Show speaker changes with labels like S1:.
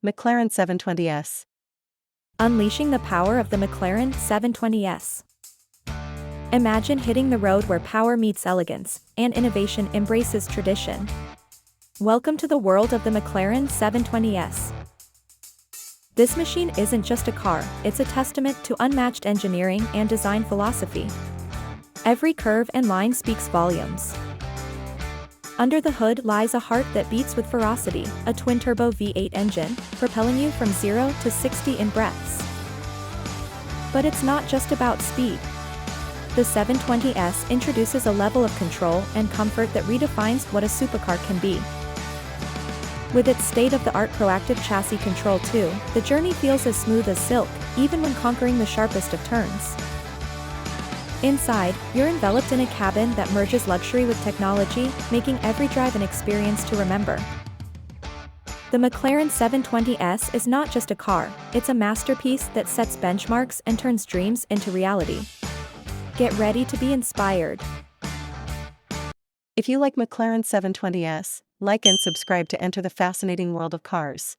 S1: McLaren 720S.
S2: Unleashing the power of the McLaren 720S. Imagine hitting the road where power meets elegance, and innovation embraces tradition. Welcome to the world of the McLaren 720S. This machine isn't just a car, it's a testament to unmatched engineering and design philosophy. Every curve and line speaks volumes. Under the hood lies a heart that beats with ferocity, a twin-turbo V8 engine, propelling you from 0 to 60 in breaths. But it's not just about speed. The 720S introduces a level of control and comfort that redefines what a supercar can be. With its state-of-the-art proactive chassis control too, the journey feels as smooth as silk, even when conquering the sharpest of turns. Inside, you're enveloped in a cabin that merges luxury with technology, making every drive an experience to remember. The McLaren 720S is not just a car, it's a masterpiece that sets benchmarks and turns dreams into reality. Get ready to be inspired.
S1: If you like McLaren 720S, like and subscribe to enter the fascinating world of cars.